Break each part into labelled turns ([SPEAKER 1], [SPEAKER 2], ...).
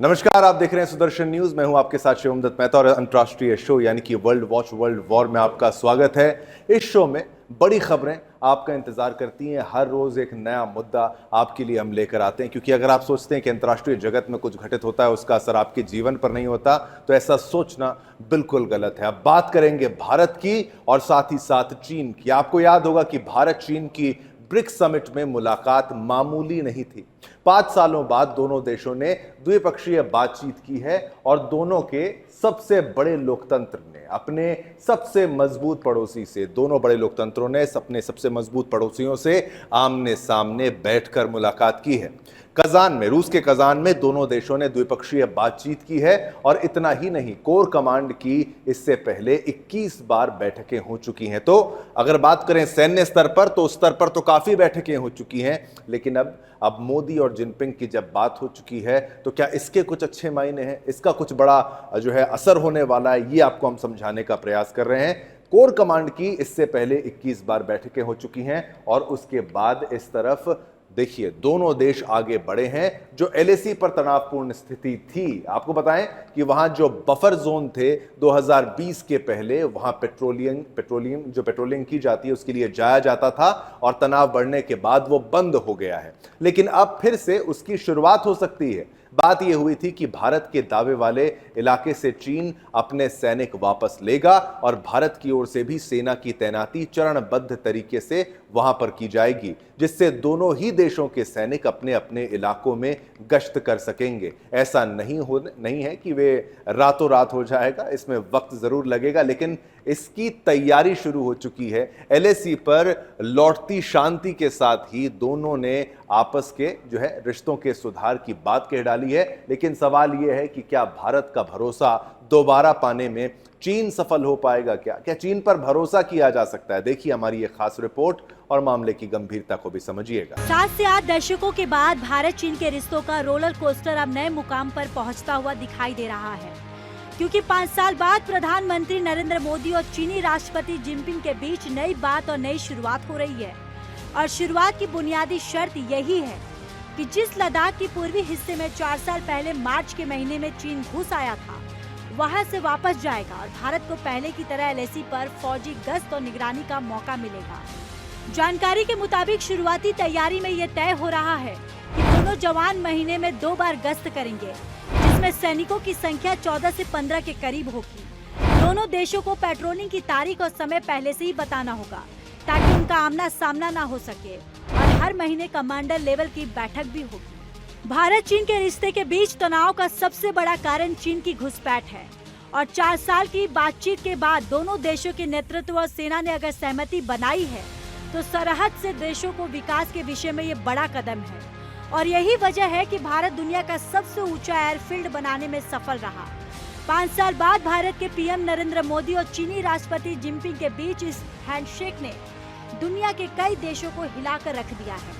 [SPEAKER 1] नमस्कार, आप देख रहे हैं सुदर्शन न्यूज। मैं हूं आपके साथ शिवम दत्त मेहता और अंतर्राष्ट्रीय शो यानी कि वर्ल्ड वॉच वर्ल्ड वॉर में आपका स्वागत है। इस शो में बड़ी खबरें आपका इंतजार करती हैं। हर रोज एक नया मुद्दा आपके लिए हम लेकर आते हैं, क्योंकि अगर आप सोचते हैं कि अंतर्राष्ट्रीय जगत में कुछ घटित होता है उसका असर आपके जीवन पर नहीं होता, तो ऐसा सोचना बिल्कुल गलत है। अब बात करेंगे भारत की और साथ ही साथ चीन की। आपको याद होगा कि भारत चीन की ब्रिक्स समिट में मुलाकात मामूली नहीं थी। 5 सालों बाद दोनों देशों ने द्विपक्षीय बातचीत की है और दोनों के सबसे बड़े लोकतंत्र ने अपने सबसे मजबूत पड़ोसी से, दोनों बड़े लोकतंत्रों ने अपने सबसे मजबूत पड़ोसियों से आमने सामने बैठकर मुलाकात की है। कजान में, रूस के कजान में दोनों देशों ने द्विपक्षीय बातचीत की है और इतना ही नहीं, कोर कमांड की इससे पहले 21 बार बैठकें हो चुकी हैं। तो अगर बात करें सैन्य स्तर पर, तो उस स्तर पर तो काफी बैठकें हो चुकी हैं, लेकिन अब मोदी और जिनपिंग की जब बात हो चुकी है, तो क्या इसके कुछ अच्छे मायने हैं, इसका कुछ बड़ा असर होने वाला है, ये आपको हम समझाने का प्रयास कर रहे हैं। कोर कमांड की इससे पहले 21 बार बैठकें हो चुकी हैं और उसके बाद इस तरफ देखिए दोनों देश आगे बढ़े हैं। जो एलएसी पर तनावपूर्ण स्थिति थी, आपको बताएं कि वहां जो बफर जोन थे 2020 के पहले, वहां पेट्रोलिंग की जाती है उसके लिए जाया जाता था और तनाव बढ़ने के बाद वो बंद हो गया है, लेकिन अब फिर से उसकी शुरुआत हो सकती है। बात यह हुई थी कि भारत के दावे वाले इलाके से चीन अपने सैनिक वापस लेगा और भारत की ओर से भी सेना की तैनाती चरणबद्ध तरीके से वहां पर की जाएगी, जिससे दोनों ही देशों के सैनिक अपने अपने इलाकों में गश्त कर सकेंगे। ऐसा नहीं है कि वे रातों रात हो जाएगा, इसमें वक्त जरूर लगेगा, लेकिन इसकी तैयारी शुरू हो चुकी है। एलएसी पर लौटती शांति के साथ ही दोनों ने आपस के रिश्तों के सुधार की बात कह डाली है, लेकिन सवाल यह है कि क्या भारत का भरोसा दोबारा पाने में चीन सफल हो पाएगा? क्या चीन पर भरोसा किया जा सकता है? देखिए हमारी ये खास रिपोर्ट और मामले की गंभीरता को भी समझिएगा।
[SPEAKER 2] 7 से 8 दशकों के बाद भारत चीन के रिश्तों का रोलर कोस्टर अब नए मुकाम पर पहुंचता हुआ दिखाई दे रहा है, क्योंकि 5 साल बाद प्रधानमंत्री नरेंद्र मोदी और चीनी राष्ट्रपति जिनपिंग के बीच नई बात और नई शुरुआत हो रही है। और शुरुआत की बुनियादी शर्त यही है कि जिस लद्दाख की पूर्वी हिस्से में 4 साल पहले मार्च के महीने में चीन घुस आया था, वहां से वापस जाएगा और भारत को पहले की तरह एलएसी पर फौजी गश्त और निगरानी का मौका मिलेगा। जानकारी के मुताबिक शुरुआती तैयारी में ये तय हो रहा है कि दोनों जवान महीने में 2 बार गश्त करेंगे, जिसमें सैनिकों की संख्या 14 से 15 के करीब होगी। दोनों देशों को पेट्रोलिंग की तारीख और समय पहले से ही बताना होगा, ताकि उनका आमना सामना ना हो सके, और हर महीने कमांडर लेवल की बैठक भी होगी। भारत चीन के रिश्ते के बीच तनाव का सबसे बड़ा कारण चीन की घुसपैठ है, और 4 साल की बातचीत के बाद दोनों देशों के नेतृत्व और सेना ने अगर सहमति बनाई है, तो सरहद से देशों को विकास के विषय में ये बड़ा कदम है। और यही वजह है कि भारत दुनिया का सबसे ऊंचा एयरफील्ड बनाने में सफल रहा। 5 साल बाद भारत के पीएम नरेंद्र मोदी और चीनी राष्ट्रपति जिनपिंग के बीच इस हैंडशेक ने दुनिया के कई देशों को हिलाकर रख दिया है।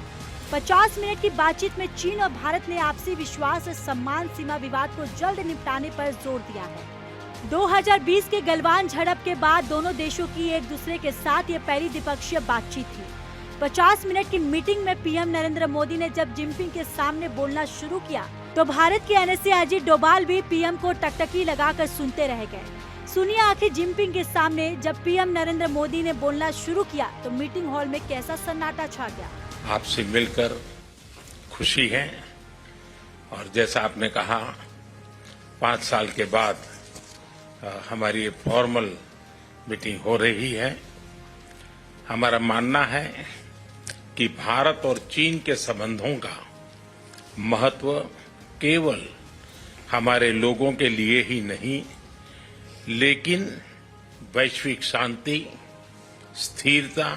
[SPEAKER 2] 50 मिनट की बातचीत में चीन और भारत ने आपसी विश्वास और सम्मान सीमा विवाद को जल्द निपटाने पर जोर दिया है। 2020 के गलवान झड़प के बाद दोनों देशों की एक दूसरे के साथ ये पहली द्विपक्षीय बातचीत थी। 50 मिनट की मीटिंग में पीएम नरेंद्र मोदी ने जब जिनपिंग के सामने बोलना शुरू किया, तो भारत के एनएसए अजीत डोभाल भी पीएम को टकटकी लगाकर सुनते रह गए। सुनिए आखिर जिनपिंग के सामने जब पीएम नरेंद्र मोदी ने बोलना शुरू किया, तो मीटिंग हॉल में कैसा सन्नाटा छा गया।
[SPEAKER 3] आपसे मिलकर खुशी है, और जैसा आपने कहा 5 साल के बाद हमारी ये फॉर्मल मीटिंग हो रही है। हमारा मानना है कि भारत और चीन के संबंधों का महत्व केवल हमारे लोगों के लिए ही नहीं, लेकिन वैश्विक शांति, स्थिरता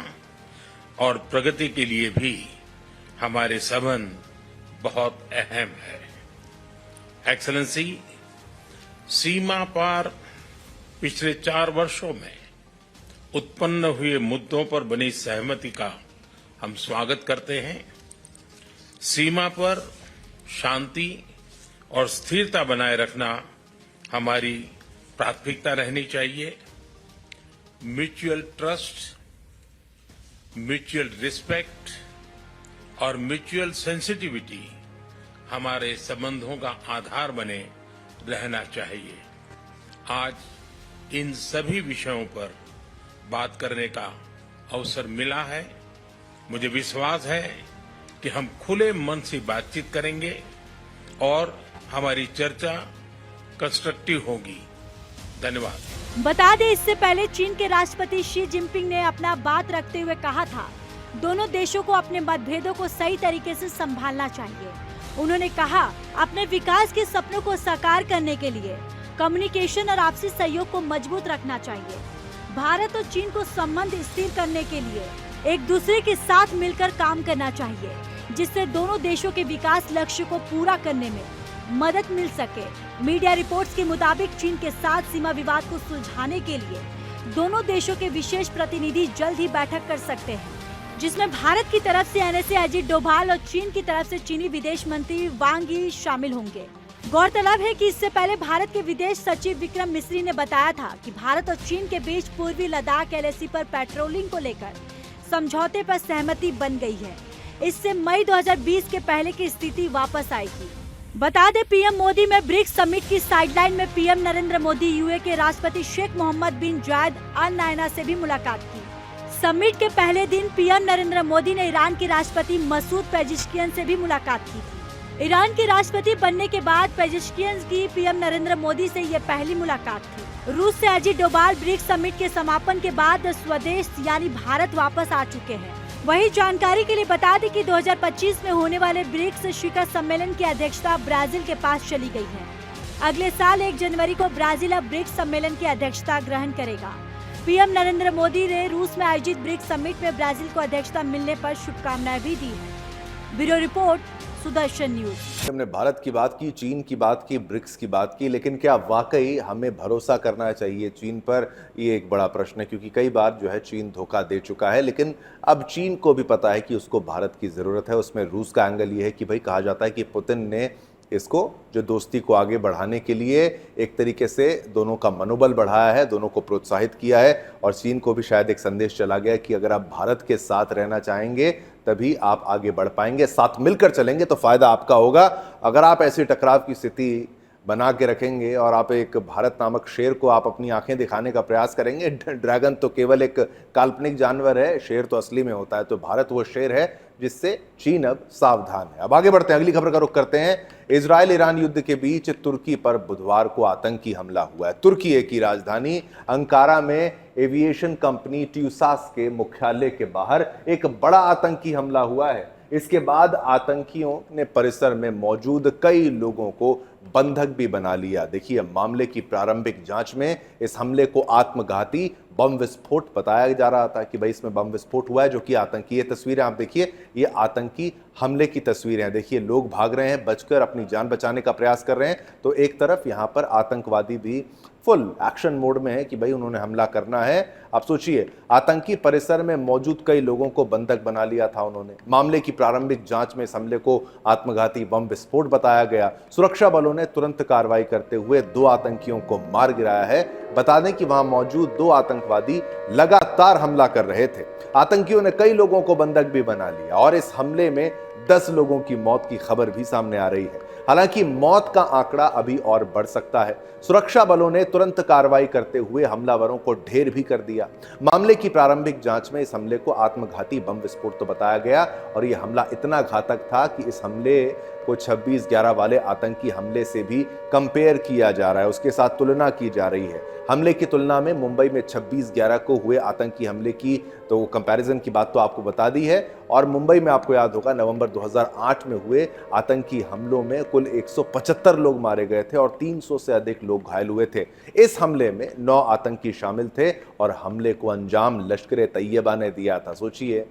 [SPEAKER 3] और प्रगति के लिए भी हमारे संबंध बहुत अहम है। एक्सेलेंसी, सीमा पार पिछले 4 वर्षों में उत्पन्न हुए मुद्दों पर बनी सहमति का हम स्वागत करते हैं। सीमा पर शांति और स्थिरता बनाए रखना हमारी प्राथमिकता रहनी चाहिए। म्यूचुअल ट्रस्ट, म्यूचुअल रिस्पेक्ट और म्यूचुअल सेंसिटिविटी हमारे संबंधों का आधार बने रहना चाहिए। आज इन सभी विषयों पर बात करने का अवसर मिला है। मुझे विश्वास है कि हम खुले मन से बातचीत करेंगे और हमारी चर्चा कंस्ट्रक्टिव होगी। धन्यवाद।
[SPEAKER 2] बता दें, इससे पहले चीन के राष्ट्रपति शी जिनपिंग ने अपना बात रखते हुए कहा था, दोनों देशों को अपने मतभेदों को सही तरीके से संभालना चाहिए। उन्होंने कहा, अपने विकास के सपनों को साकार करने के लिए कम्युनिकेशन और आपसी सहयोग को मजबूत रखना चाहिए। भारत और चीन को संबंध स्थिर करने के लिए एक दूसरे के साथ मिलकर काम करना चाहिए, जिससे दोनों देशों के विकास लक्ष्य को पूरा करने में मदद मिल सके। मीडिया रिपोर्ट्स के मुताबिक चीन के साथ सीमा विवाद को सुलझाने के लिए दोनों देशों के विशेष प्रतिनिधि जल्द ही बैठक कर सकते हैं, जिसमें भारत की तरफ से NSA अजित डोभाल और चीन की तरफ से चीनी विदेश मंत्री वांग यी शामिल होंगे। गौरतलब है कि इससे पहले भारत के विदेश सचिव विक्रम मिस्री ने बताया था कि भारत और चीन के बीच पूर्वी लद्दाख LAC पर पेट्रोलिंग को लेकर समझौते पर सहमति बन गई है। इससे मई 2020 के पहले की स्थिति वापस आएगी। बता दें, पीएम मोदी में ब्रिक्स समिट की साइडलाइन में पीएम नरेंद्र मोदी UAE के राष्ट्रपति शेख मोहम्मद बिन जायद अल नाह्यान से भी मुलाकात की। समिट के पहले दिन पीएम नरेंद्र मोदी ने ईरान के राष्ट्रपति मसूद पेजेश्कियन से भी मुलाकात की थी। ईरान के राष्ट्रपति बनने के बाद पेजेश्कियन की पीएम नरेंद्र मोदी से ये पहली मुलाकात थी। रूस से अजित डोभाल ब्रिक्स समिट के समापन के बाद स्वदेश यानी भारत वापस आ चुके हैं। वही जानकारी के लिए बता दें कि 2025 में होने वाले ब्रिक्स शिखर सम्मेलन की अध्यक्षता ब्राजील के पास चली गई है। अगले साल 1 जनवरी को ब्राजील अब ब्रिक्स सम्मेलन की अध्यक्षता ग्रहण करेगा। पीएम नरेंद्र मोदी ने रूस में आयोजित ब्रिक्स समिट में ब्राजील को अध्यक्षता मिलने पर शुभकामनाएं भी दी है। Bureau report, Sudarshan news.
[SPEAKER 1] हमने भारत की बात की, चीन की बात की, ब्रिक्स की बात की, लेकिन क्या वाकई हमें भरोसा करना चाहिए चीन पर? ये एक बड़ा प्रश्न है, क्योंकि कई बार जो है चीन धोखा दे चुका है। लेकिन अब चीन को भी पता है कि उसको भारत की ज़रूरत है। उसमें रूस का एंगल ये है कि भाई, कहा जाता है कि पुतिन ने इसको जो दोस्ती को आगे बढ़ाने के लिए एक तरीके से दोनों का मनोबल बढ़ाया है, दोनों को प्रोत्साहित किया है। और चीन को भी शायद एक संदेश चला गया कि अगर आप भारत के साथ रहना चाहेंगे तभी आप आगे बढ़ पाएंगे, साथ मिलकर चलेंगे तो फायदा आपका होगा। अगर आप ऐसी टकराव की स्थिति बना के रखेंगे और आप एक भारत नामक शेर को आप अपनी आंखें दिखाने का प्रयास करेंगे, ड्रैगन तो केवल एक काल्पनिक जानवर है, शेर तो असली में होता है। तो भारत वो शेर है जिससे चीन अब सावधान है। अब आगे बढ़ते हैं, अगली खबर का रुख करते हैं। इजराइल ईरान युद्ध के बीच तुर्की पर बुधवार को आतंकी हमला हुआ है। तुर्की की राजधानी अंकारा में एविएशन कंपनी ट्यूसास के मुख्यालय के बाहर एक बड़ा आतंकी हमला हुआ है। इसके बाद आतंकियों ने परिसर में मौजूद कई लोगों को बंधक भी बना लिया। देखिए, मामले की प्रारंभिक जांच में इस हमले को आत्मघाती बम विस्फोट बताया जा रहा था कि भाई इसमें बम विस्फोट हुआ है, जो कि आतंकी। ये तस्वीरें आप देखिए, ये आतंकी हमले की तस्वीरें हैं। देखिए, लोग भाग रहे हैं, बचकर अपनी जान बचाने का प्रयास कर रहे हैं। तो एक तरफ यहां पर आतंकवादी भी फुल एक्शन मोड में है कि भाई उन्होंने हमला करना है। आप सोचिए, आतंकी परिसर में मौजूद कई लोगों को बंधक बना लिया था उन्होंने। मामले की प्रारंभिक जांच में इस हमले को आत्मघाती बम विस्फोट बताया गया। सुरक्षा बलों ने तुरंत कार्रवाई करते हुए 2 आतंकियों को मार गिराया है। बता दें कि वहां मौजूद 2 आतंकवादी लगातार हमला कर रहे थे। आतंकियों ने कई लोगों को बंधक भी बना लिया और इस हमले में 10 लोगों की मौत की खबर भी सामने आ रही है। हालांकि मौत का आंकड़ा अभी और बढ़ सकता है। सुरक्षा बलों ने तुरंत कार्रवाई करते हुए हमलावरों को ढेर भी कर दिया। मामले की प्रारंभिक जांच में इस हमले को आत्मघाती बम विस्फोट तो बताया गया और यह हमला इतना घातक था कि इस हमले को 26/11 वाले आतंकी हमले से भी कंपेयर किया जा रहा है, उसके साथ तुलना की जा रही है। हमले की तुलना में मुंबई में 26/11 को हुए आतंकी हमले की तो कंपैरिजन की बात तो आपको बता दी है। और मुंबई में आपको याद होगा नवंबर 2008 में हुए आतंकी हमलों में कुल 175 लोग मारे गए थे और 300 से अधिक लोग घायल हुए थे। इस हमले में 9 आतंकी शामिल थे और हमले को अंजाम लश्कर तैयबा ने दिया था। सोचिए,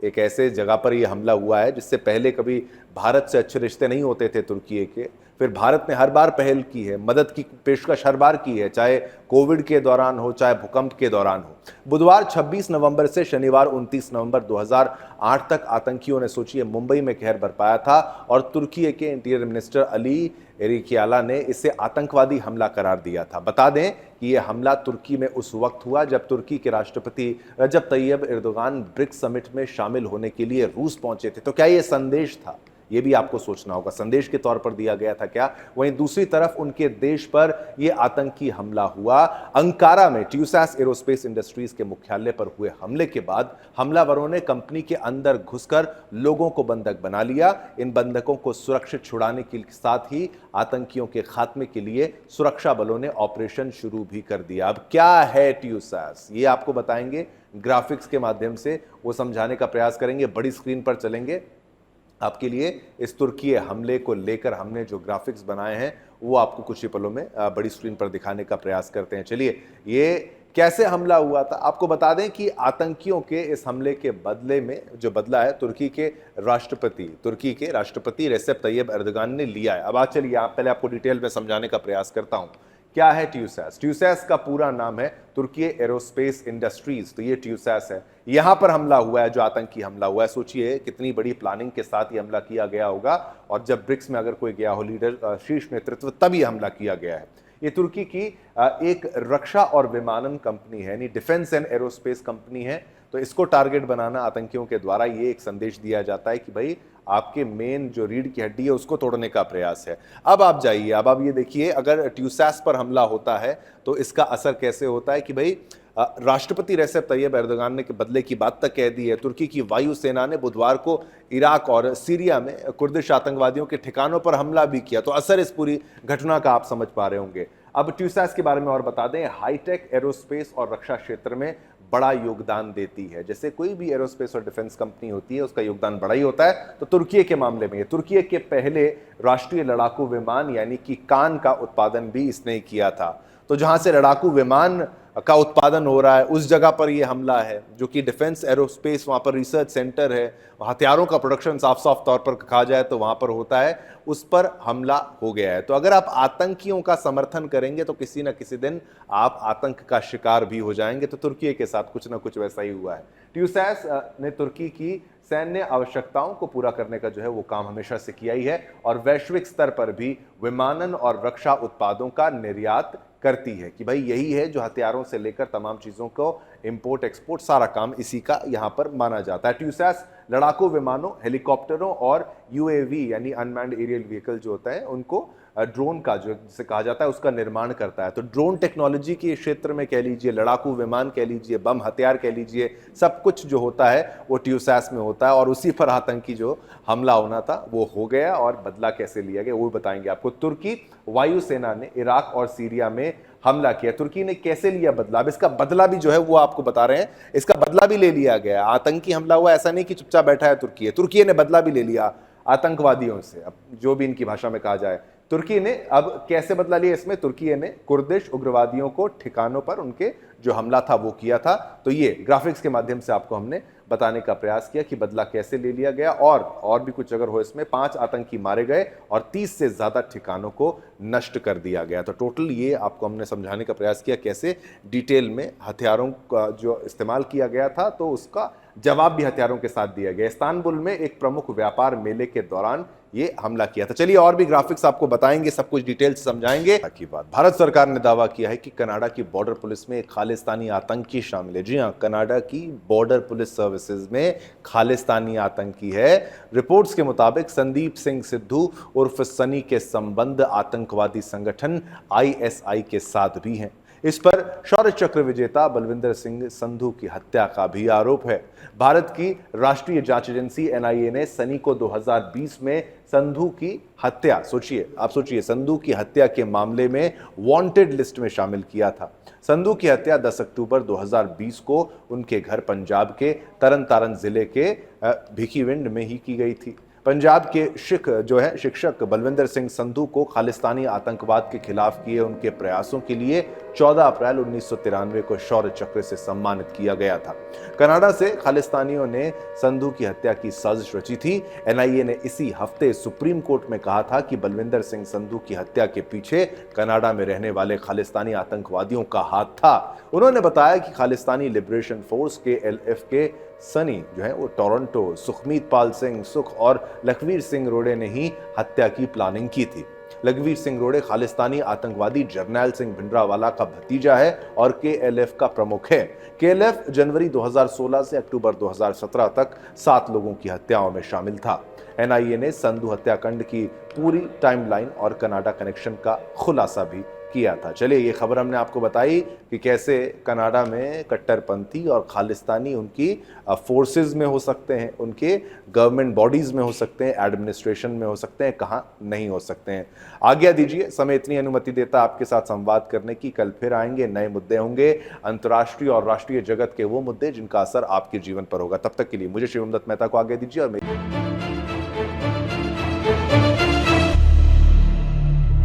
[SPEAKER 1] एक ऐसे जगह पर यह हमला हुआ है जिससे पहले कभी भारत से अच्छे रिश्ते नहीं होते थे तुर्की के। फिर भारत ने हर बार पहल की है, मदद की पेशकश हर बार की है, चाहे कोविड के दौरान हो, चाहे भूकंप के दौरान हो। बुधवार 26 नवंबर से शनिवार 29 नवंबर 2008 तक आतंकियों ने, सोचिए, मुंबई में कहर बरपाया था और तुर्की के इंटीरियर मिनिस्टर अली एरिकियाला ने इसे आतंकवादी हमला करार दिया था। बता दें कि यह हमला तुर्की में उस वक्त हुआ जब तुर्की के राष्ट्रपति रजब तैयब एर्दोगान ब्रिक्स समिट में शामिल होने के लिए रूस पहुंचे थे। तो क्या यह संदेश था ये भी आपको सोचना होगा। संदेश के तौर पर दिया गया था क्या? वहीं दूसरी तरफ उनके देश पर यह आतंकी हमला हुआ। अंकारा में ट्यूसैस एरोस्पेस इंडस्ट्रीज के मुख्यालय पर हुए हमले के बाद हमलावरों ने कंपनी के अंदर घुसकर लोगों को बंधक बना लिया। इन बंधकों को सुरक्षित छुड़ाने के साथ ही आतंकियों के खात्मे के लिए सुरक्षा बलों ने ऑपरेशन शुरू भी कर दिया। अब क्या है ट्यूसैस, ये आपको बताएंगे ग्राफिक्स के माध्यम से, वो समझाने का प्रयास करेंगे। बड़ी स्क्रीन पर चलेंगे आपके लिए। इस तुर्की हमले को लेकर हमने जो ग्राफिक्स बनाए हैं वो आपको कुछ ही पलों में बड़ी स्क्रीन पर दिखाने का प्रयास करते हैं। चलिए, ये कैसे हमला हुआ था आपको बता दें कि आतंकियों के इस हमले के बदले में जो बदला है तुर्की के राष्ट्रपति रेसेप तैयब एर्दोगान ने लिया है। अब आज चलिए पहले आपको डिटेल में समझाने का प्रयास करता हूं क्या है ट्यूसैस। ट्यूसैस का पूरा नाम है तुर्की एरोस्पेस इंडस्ट्रीज, तो ये ट्यूसैस है। यहां पर हमला हुआ है, जो आतंकी हमला हुआ है। सोचिए कितनी बड़ी प्लानिंग के साथ ये हमला किया गया होगा, और जब ब्रिक्स में अगर कोई गया हो लीडर, शीर्ष नेतृत्व, तब ये हमला किया गया है। ये तुर्की की एक रक्षा और विमानन कंपनी है, यानी डिफेंस एंड एरोस्पेस कंपनी है। तो इसको टारगेट बनाना आतंकियों के द्वारा, ये एक संदेश दिया जाता है कि भाई आपके मेन जो रीढ़ की हड्डी है उसको तोड़ने का प्रयास है। अब आप जाइए, अब आप ये देखिए, अगर ट्यूसैस पर हमला होता है तो इसका असर कैसे होता है कि भाई राष्ट्रपति रेसेप तैयब एर्दोगान ने के बदले की बात तक कह दी है। तुर्की की वायुसेना ने बुधवार को इराक और सीरिया में कुर्दिश आतंकवादियों के ठिकानों पर हमला भी किया। तो असर इस पूरी घटना का आप समझ पा रहे होंगे। अब ट्यूसैस के बारे में और बता दें, हाईटेक एरोस्पेस और रक्षा क्षेत्र में बड़ा योगदान देती है। जैसे कोई भी एरोस्पेस और डिफेंस कंपनी होती है उसका योगदान बड़ा ही होता है, तो तुर्की के मामले में तुर्की के पहले राष्ट्रीय लड़ाकू विमान यानी कि कान का उत्पादन भी इसने ही किया था। तो जहां से लड़ाकू विमान का उत्पादन हो रहा है उस जगह पर यह हमला है, जो कि डिफेंस एरोस्पेस, वहां पर रिसर्च सेंटर है, हथियारों का प्रोडक्शन साफ साफ तौर पर कहा जाए तो वहां पर होता है, उस पर हमला हो गया है। तो अगर आप आतंकियों का समर्थन करेंगे तो किसी न किसी दिन आप आतंक का शिकार भी हो जाएंगे। तो तुर्की के साथ कुछ ना कुछ वैसा ही हुआ है। ट्यूसैस ने तुर्की की सैन्य आवश्यकताओं को पूरा करने का जो है वो काम हमेशा से किया ही है, और वैश्विक स्तर पर भी विमानन और रक्षा उत्पादों का निर्यात करती है। कि भाई यही है जो हथियारों से लेकर तमाम चीजों को इंपोर्ट एक्सपोर्ट, सारा काम इसी का यहां पर माना जाता है। ट्यूसैस लड़ाकू विमानों, हेलीकॉप्टरों और यूएवी यानी अनमैन्ड एरियल व्हीकल जो होता है उनको, ड्रोन का जो जिसे कहा जाता है, उसका निर्माण करता है। तो ड्रोन टेक्नोलॉजी के क्षेत्र में कह लीजिए, लड़ाकू विमान कह लीजिए, बम हथियार कह लीजिए, सब कुछ जो होता है वो ट्यूसैस में होता है। और उसी पर आतंकी जो हमला होना था वो हो गया, और बदला कैसे लिया गया वो बताएंगे आपको। तुर्की वायुसेना ने इराक और सीरिया में हमला किया। तुर्की ने कैसे लिया बदला, अब इसका बदला भी जो है वो आपको बता रहे हैं। इसका बदला भी ले लिया गया। आतंकी हमला हुआ, ऐसा नहीं कि चुपचाप बैठा है तुर्की ने बदला भी ले लिया आतंकवादियों से, अब जो भी इनकी भाषा में कहा जाए। तुर्की ने अब कैसे बदला लिया इसमें, तुर्की ने कुर्दिश उग्रवादियों को ठिकानों पर उनके जो हमला था वो किया था। तो ये ग्राफिक्स के माध्यम से आपको हमने बताने का प्रयास किया कि बदला कैसे ले लिया गया, और भी कुछ अगर हो इसमें। 5 आतंकी मारे गए और 30 से ज्यादा ठिकानों को नष्ट कर दिया गया। तो टोटल ये आपको हमने समझाने का प्रयास किया कैसे डिटेल में हथियारों का जो इस्तेमाल किया गया था, तो उसका जवाब भी हथियारों के साथ दिया गया। इस्तांबुल में एक प्रमुख व्यापार मेले के दौरान ये हमला किया था। चलिए और भी ग्राफिक्स आपको बताएंगे, सब कुछ डिटेल से समझाएंगे। की बात, भारत सरकार ने दावा किया है कि कनाडा की बॉर्डर पुलिस में एक खालिस्तानी आतंकी शामिल है। जी हां, कनाडा की बॉर्डर पुलिस सर्विसेज में खालिस्तानी आतंकी है। रिपोर्ट्स के मुताबिक संदीप सिंह सिद्धू उर्फ सनी के संबंध आतंकवादी संगठन ISI के साथ भी हैं। इस पर शौर्य चक्र विजेता बलविंदर सिंह संधू की हत्या का भी आरोप है। भारत की राष्ट्रीय जांच एजेंसी NIA ने सनी को 2020 में संधू की हत्या, सोचिए संधू की हत्या के मामले में वांटेड लिस्ट में शामिल किया था। संधू की हत्या 10 अक्टूबर 2020 को उनके घर पंजाब के तरन तारण जिले के भिखीविंड में ही की गई थी। पंजाब के शिक्षक बलविंदर सिंह संधू को खालिस्तानी आतंकवाद के खिलाफ किए उनके प्रयासों के लिए 14 अप्रैल 1993 को शौर्य चक्र से सम्मानित किया गया था। कनाडा से खालिस्तानियों ने संधू की हत्या की साजिश रची थी। NIA ने इसी हफ्ते सुप्रीम कोर्ट में कहा था कि बलविंदर सिंह संधू की हत्या के पीछे कनाडा में रहने वाले खालिस्तानी आतंकवादियों का हाथ था। उन्होंने बताया कि खालिस्तानी लिबरेशन फोर्स KLF के सनी जो है वो टोरंटो, सुखमीत पाल सिंह सुख और लखवीर सिंह रोड़े ने ही हत्या की प्लानिंग की थी। लखवीर सिंह रोड़े खालिस्तानी आतंकवादी जरनैल सिंह भिंडरावाला का भतीजा है और KLF का प्रमुख है। KLF जनवरी 2016 से अक्टूबर 2017 तक 7 लोगों की हत्याओं में शामिल था। एनआईए ने संधू हत्याकांड की पूरी टाइमलाइन और कनाडा कनेक्शन का खुलासा भी किया था। चलिए, ये खबर हमने आपको बताई कि कैसे कनाडा में कट्टरपंथी और खालिस्तानी उनकी फोर्सेस में हो सकते हैं, उनके गवर्नमेंट बॉडीज में हो सकते हैं, एडमिनिस्ट्रेशन में हो सकते हैं, कहाँ नहीं हो सकते हैं। आज्ञा दीजिए, समय इतनी अनुमति देता आपके साथ संवाद करने की। कल फिर आएंगे, नए मुद्दे होंगे, अंतर्राष्ट्रीय और राष्ट्रीय जगत के वो मुद्दे जिनका असर आपके जीवन पर होगा। तब तक के लिए मुझे शिवम दत्त मेहता को आज्ञा दीजिए और